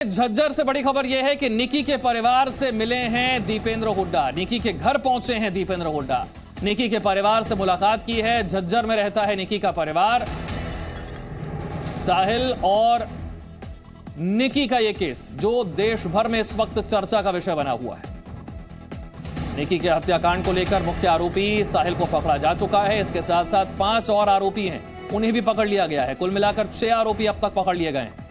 झज्जर से बड़ी खबर यह है कि निकी के परिवार से मिले हैं दीपेंद्र हुड्डा। निकी के घर पहुंचे हैं दीपेंद्र हुड्डा। निकी के परिवार से मुलाकात की है। झज्जर में रहता है निकी का परिवार। साहिल और निकी का यह केस जो देश भर में इस वक्त चर्चा का विषय बना हुआ है। निकी के हत्याकांड को लेकर मुख्य आरोपी साहिल को पकड़ा जा चुका है। इसके साथ साथ 5 और आरोपी हैं, उन्हें भी पकड़ लिया गया है। कुल मिलाकर 6 आरोपी अब तक पकड़ लिए गए हैं।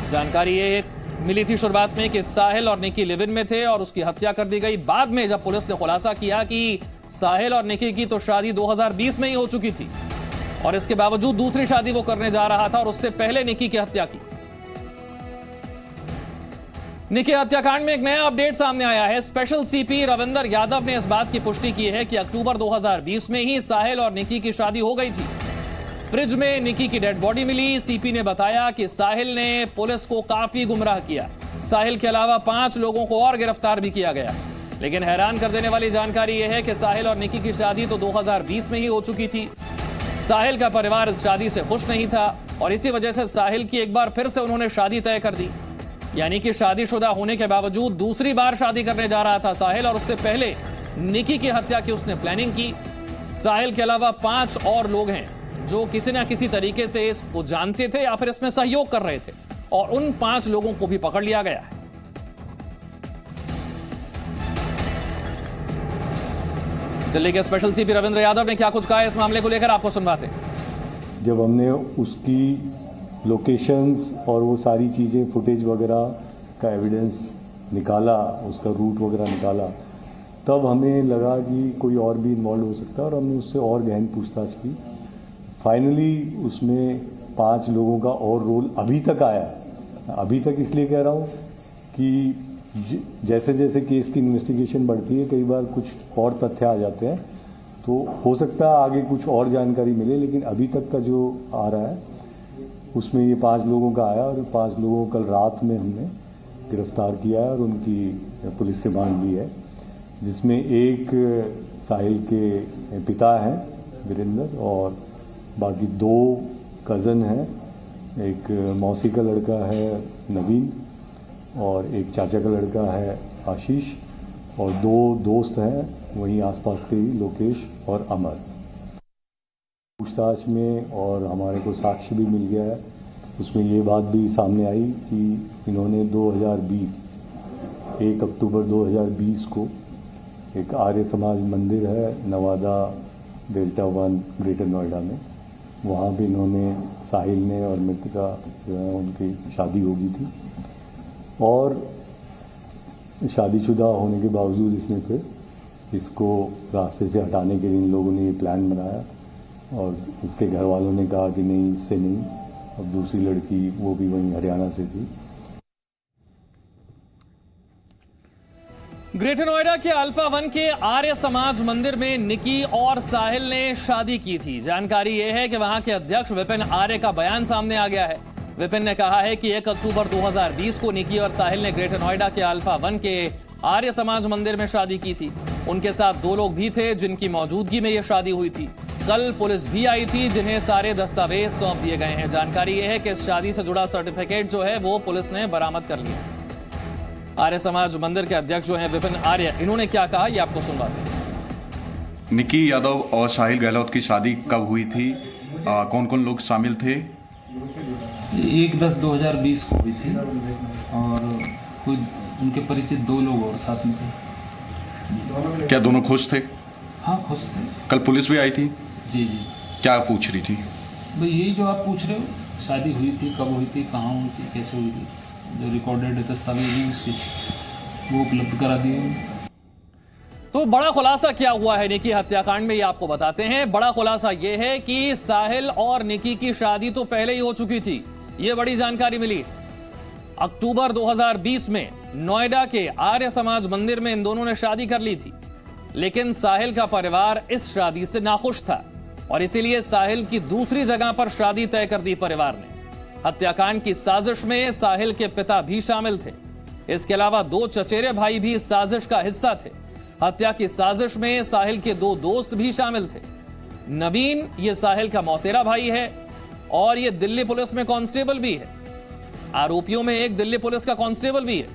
जानकारी ये मिली थी शुरुआत में कि साहिल और निकी लिव इन में थे और उसकी हत्या कर दी गई। बाद में जब पुलिस ने खुलासा किया कि साहिल और निकी की तो शादी 2020 में ही हो चुकी थी और इसके बावजूद दूसरी शादी वो करने जा रहा था और उससे पहले निकी की हत्या की। निकी हत्याकांड में एक नया अपडेट सामने आया है। स्पेशल सीपी रविंदर यादव ने इस बात की पुष्टि की है कि अक्टूबर 2020 में ही साहिल और निकी की शादी हो गई थी। फ्रिज में निकी की डेड बॉडी मिली। सीपी ने बताया कि साहिल ने पुलिस को काफी गुमराह किया। साहिल के अलावा 5 लोगों को और गिरफ्तार भी किया गया। लेकिन हैरान कर देने वाली जानकारी यह है कि साहिल और निकी की शादी तो 2020 में ही हो चुकी थी। साहिल का परिवार इस शादी से खुश नहीं था और इसी वजह से साहिल की एक बार फिर से उन्होंने शादी तय कर दी। यानी कि शादीशुदा होने के बावजूद दूसरी बार शादी करने जा रहा था साहिल और उससे पहले निकी की हत्या की उसने प्लानिंग की। साहिल के अलावा 5 और लोग हैं जो किसी ना किसी तरीके से इसको जानते थे या फिर इसमें सहयोग कर रहे थे और उन 5 लोगों को भी पकड़ लिया गया है। दिल्ली के स्पेशल सीपी रविंद्र यादव ने क्या कुछ कहा इस मामले को लेकर, आपको सुनवाते हैं। जब हमने उसकी लोकेशंस और वो सारी चीज़ें फुटेज वगैरह का एविडेंस निकाला, उसका रूट वगैरह निकाला, तब हमें लगा कि कोई और भी इन्वॉल्व हो सकता है और हमने उससे और गहन पूछताछ की। फाइनली उसमें 5 लोगों का और रोल अभी तक आया। अभी तक इसलिए कह रहा हूँ कि जैसे जैसे केस की इन्वेस्टिगेशन बढ़ती है कई बार कुछ और तथ्य आ जाते हैं, तो हो सकता है आगे कुछ और जानकारी मिले, लेकिन अभी तक का जो आ रहा है उसमें ये 5 लोगों का आया और 5 लोगों को कल रात में हमने गिरफ्तार किया है और उनकी पुलिस रिमांड ली है, जिसमें एक साहिल के पिता हैं वीरेंद्र और बाकी 2 कज़न हैं। एक मौसी का लड़का है नवीन और एक चाचा का लड़का है आशीष और 2 दोस्त हैं वहीं आसपास के ही, लोकेश और अमर। पूछताछ में और हमारे को साक्ष्य भी मिल गया है, उसमें ये बात भी सामने आई कि इन्होंने 2020 1 अक्टूबर 2020 को एक आर्य समाज मंदिर है नवादा डेल्टा 1 ग्रेटर नोएडा में, वहाँ भी इन्होंने साहिल ने और मृतिका जो है उनकी शादी हो गई थी और शादीशुदा होने के बावजूद इसने फिर इसको रास्ते से हटाने के लिए इन लोगों ने ये प्लान बनाया और उसके घर वालों ने कहा कि नहीं, इससे नहीं। अब दूसरी लड़की वो भी वहीं हरियाणा से थी। ग्रेटर नोएडा के अल्फा 1 के आर्य समाज मंदिर में निकी और साहिल ने शादी की थी। जानकारी यह है कि वहां के अध्यक्ष विपिन आर्य का बयान सामने आ गया है। विपिन ने कहा है कि 1 अक्टूबर 2020 को निकी और साहिल ने ग्रेटर नोएडा के अल्फा 1 के आर्य समाज मंदिर में शादी की थी। उनके साथ 2 लोग भी थे जिनकी मौजूदगी में यह शादी हुई थी। कल पुलिस भी आई थी जिन्हें सारे दस्तावेज सौंप दिए गए हैं। जानकारी यह है कि इस शादी से जुड़ा सर्टिफिकेट जो है वो पुलिस ने बरामद कर लिया। आर्य समाज मंदिर के अध्यक्ष जो हैं विपिन आर्य, इन्होंने क्या कहा ये आपको सुनवाते हैं। निकी यादव और साहिल गहलोत की शादी कब हुई थी? कौन कौन लोग शामिल थे? 1/10/2020 को हुई थी और कोई उनके परिचित 2 लोग और साथ में थे। क्या दोनों खुश थे? हाँ, खुश थे। कल पुलिस भी आई थी? जी। क्या पूछ रही थी? भाई यही जो आप पूछ रहे हो, शादी हुई थी, कब हुई थी, कहाँ हुई थी, कैसे हुई थी, जो रिकॉर्डेड दस्तावेज हैं उसके वो उपलब्ध करा दिए। तो बड़ा खुलासा क्या हुआ है निकी हत्याकांड में, ये आपको बताते हैं। बड़ा खुलासा ये है कि साहिल और निकी की शादी तो पहले ही हो चुकी थी। ये बड़ी जानकारी मिली। अक्टूबर 2020 में नोएडा के आर्य समाज मंदिर में इन दोनों ने शादी कर ली थी, लेकिन साहिल का परिवार इस शादी से नाखुश था और इसीलिए साहिल की दूसरी जगह पर शादी तय कर दी परिवार ने। हत्याकांड की साजिश में साहिल के पिता भी शामिल थे। इसके अलावा 2 चचेरे भाई भी इस साजिश का हिस्सा थे। हत्या की साजिश में साहिल के 2 दोस्त भी शामिल थे। नवीन ये साहिल का मौसेरा भाई है और ये दिल्ली पुलिस में कांस्टेबल भी है। आरोपियों में एक दिल्ली पुलिस का कांस्टेबल भी है।